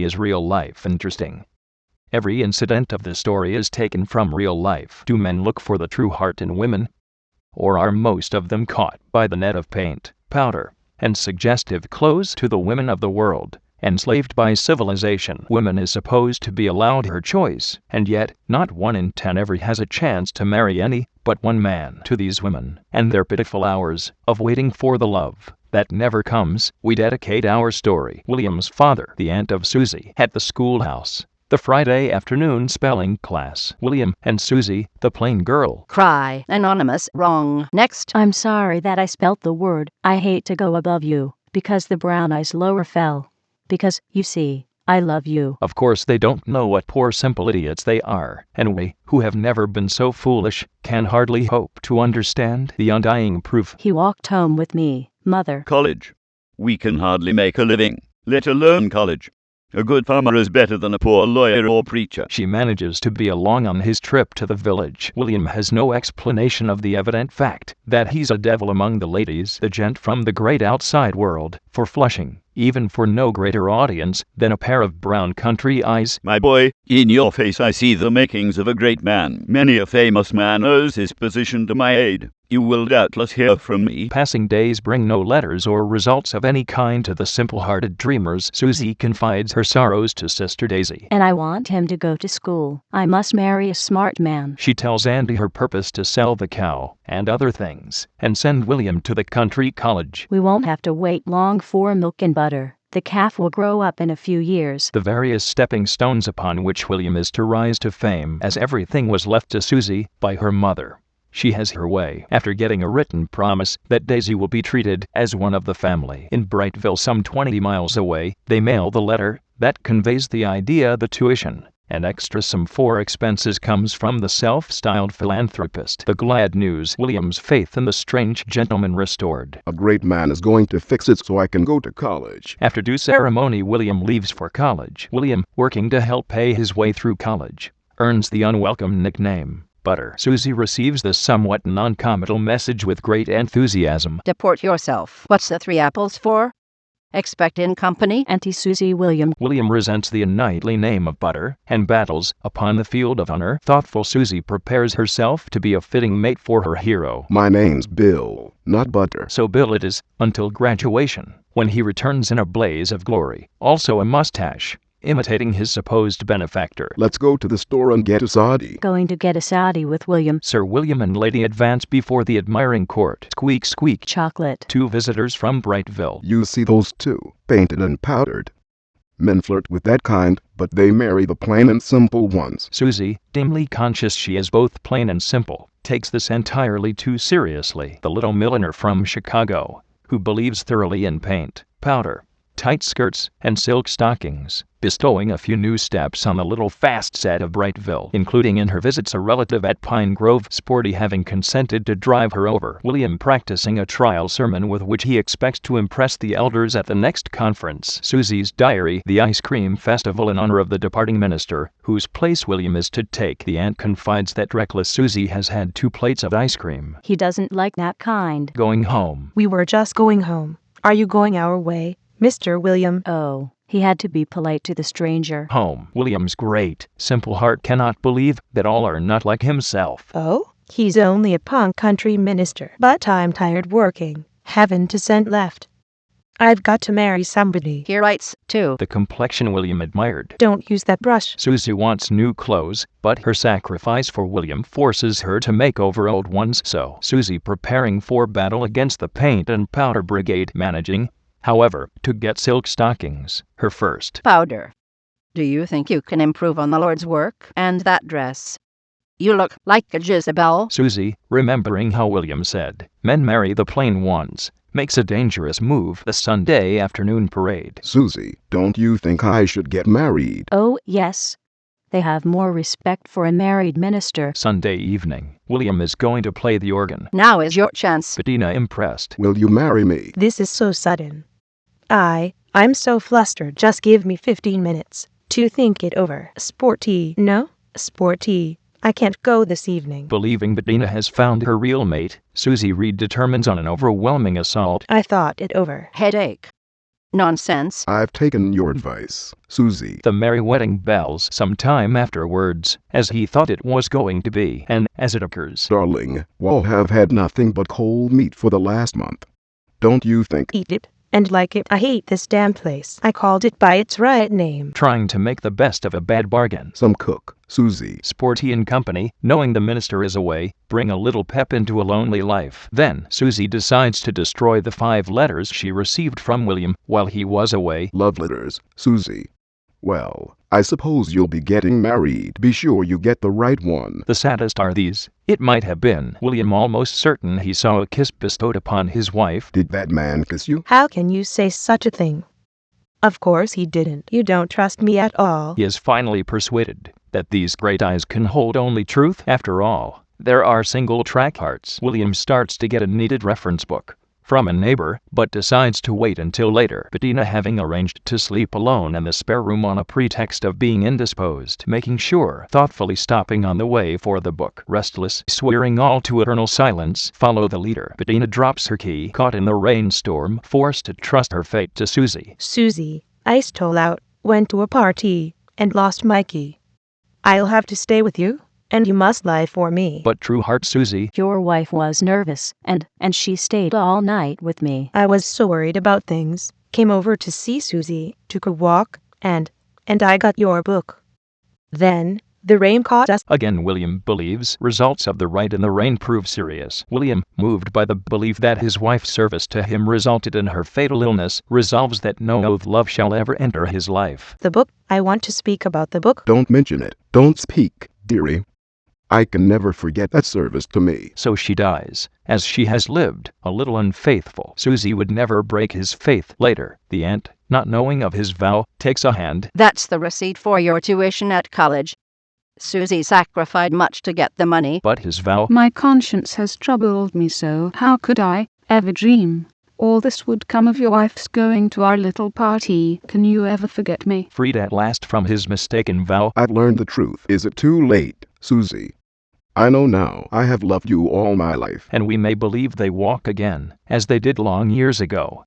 is real life interesting. Every incident of the story is taken from real life. Do men look for the true heart in women? Or are most of them caught by the net of paint, powder, and suggestive clothes to the women of the world, enslaved by civilization? Women is supposed to be allowed her choice, and yet, not 1 in 10 ever has a chance to marry any but one man. To these women, and their pitiful hours of waiting for the love that never comes, we dedicate our story. William's father, the aunt of Susie, at the schoolhouse. The Friday afternoon spelling class. William and Susie, the plain girl. Cry. Anonymous. Wrong. Next. I'm sorry that I spelt the word. I hate to go above you, because the brown eyes lower fell. Because, you see, I love you. Of course they don't know what poor simple idiots they are, and we, who have never been so foolish, can hardly hope to understand the undying proof. He walked home with me, Mother. College. We can hardly make a living, let alone college. A good farmer is better than a poor lawyer or preacher. She manages to be along on his trip to the village. William has no explanation of the evident fact that he's a devil among the ladies, the gent from the great outside world, for Flushing, even for no greater audience than a pair of brown country eyes. My boy, in your face I see the makings of a great man. Many a famous man owes his position to my aid. You will doubtless hear from me. Passing days bring no letters or results of any kind to the simple-hearted dreamers. Susie confides her sorrows to Sister Daisy. And I want him to go to school. I must marry a smart man. She tells Andy her purpose to sell the cow and other things, and send William to the country college. We won't have to wait long for milk and butter. The calf will grow up in a few years. The various stepping stones upon which William is to rise to fame, as everything was left to Susie by her mother. She has her way. After getting a written promise that Daisy will be treated as one of the family in Brightville, some 20 miles away, they mail the letter that conveys the idea. The tuition and extra sum for expenses comes from the self-styled philanthropist. The glad news: William's faith in the strange gentleman restored. A great man is going to fix it so I can go to college. After due ceremony, William leaves for college. William, working to help pay his way through college, earns the unwelcome nickname Butter. Susie receives the somewhat non-committal message with great enthusiasm. Deport yourself. What's the 3 apples for? Expect in company. Auntie Susie. William. William resents the unknightly name of Butter, and battles upon the field of honor. Thoughtful Susie prepares herself to be a fitting mate for her hero. My name's Bill, not Butter. So Bill it is, until graduation, when he returns in a blaze of glory, also a mustache, imitating his supposed benefactor. Let's go to the store and get a Saudi. Going to get a Saudi with William. Sir William and Lady advance before the admiring court. Squeak, squeak. Chocolate. 2 visitors from Brightville. You see those 2, painted and powdered. Men flirt with that kind, but they marry the plain and simple ones. Susie, dimly conscious she is both plain and simple, takes this entirely too seriously. The little milliner from Chicago, who believes thoroughly in paint, powder, tight skirts, and silk stockings, bestowing a few new steps on the little fast set of Brightville, including in her visits a relative at Pine Grove, Sporty having consented to drive her over. William practicing a trial sermon with which he expects to impress the elders at the next conference. Susie's diary: the ice cream festival in honor of the departing minister, whose place William is to take. The aunt confides that reckless Susie has had 2 plates of ice cream. He doesn't like that kind. Going home. We were just going home. Are you going our way, Mr. William? Oh, he had to be polite to the stranger. Home. William's great, simple heart cannot believe that all are not like himself. Oh, he's only a punk country minister. But I'm tired working. Haven't a cent left. I've got to marry somebody. He writes, too. The complexion William admired. Don't use that brush. Susie wants new clothes, but her sacrifice for William forces her to make over old ones. So Susie preparing for battle against the paint and powder brigade, managing, however, to get silk stockings, her first. Powder. Do you think you can improve on the Lord's work? And that dress. You look like a Jezebel. Susie, remembering how William said, men marry the plain ones, makes a dangerous move. The Sunday afternoon parade. Susie, don't you think I should get married? Oh, yes. They have more respect for a married minister. Sunday evening. William is going to play the organ. Now is your chance. Bettina impressed. Will you marry me? This is so sudden. I'm so flustered. Just give me 15 minutes to think it over. Sporty. No, sporty. I can't go this evening. Believing Bettina has found her real mate, Susie Reed determines on an overwhelming assault. I thought it over. Headache. Nonsense. I've taken your advice, Susie. The merry wedding bells some time afterwards, as he thought it was going to be, and as it occurs. Darling, we'll have had nothing but cold meat for the last month. Don't you think? Eat it and like it. I hate this damn place. I called it by its right name. Trying to make the best of a bad bargain. Some cook, Susie. Sporty and company, knowing the minister is away, bring a little pep into a lonely life. Then Susie decides to destroy the 5 letters she received from William while he was away. Love letters, Susie. Well, I suppose you'll be getting married. Be sure you get the right one. The saddest are these. It might have been William almost certain he saw a kiss bestowed upon his wife. Did that man kiss you? How can you say such a thing? Of course he didn't. You don't trust me at all. He is finally persuaded that these great eyes can hold only truth. After all, there are single-track hearts. William starts to get a needed reference book from a neighbor, but decides to wait until later. Bettina having arranged to sleep alone in the spare room on a pretext of being indisposed, making sure, thoughtfully stopping on the way for the book. Restless, swearing all to eternal silence, follow the leader. Bettina drops her key, caught in the rainstorm, forced to trust her fate to Susie. Susie, I stole out, went to a party, and lost my key. I'll have to stay with you, and you must lie for me. But true heart Susie, Your wife was nervous, and she stayed all night with me. I was so worried about things. Came over to see Susie, took a walk, and I got your book. Then, the rain caught us. again William believes results of the right in the rain prove serious. William, moved by the belief that his wife's service to him resulted in her fatal illness, resolves that no oath love shall ever enter his life. The book, I want to speak about the book. Don't mention it. Don't speak, dearie. I can never forget that service to me. So she dies, as she has lived, a little unfaithful. Susie would never break his faith. Later, the aunt, not knowing of his vow, takes a hand. That's the receipt for your tuition at college. Susie sacrificed much to get the money. But his vow, My conscience has troubled me so. How could I ever dream all this would come of your wife's going to our little party? Can you ever forget me? freed at last from his mistaken vow, I've learned the truth. Is it too late, Susie? I know now. I have loved you all my life. and we may believe they walk again, as they did long years ago.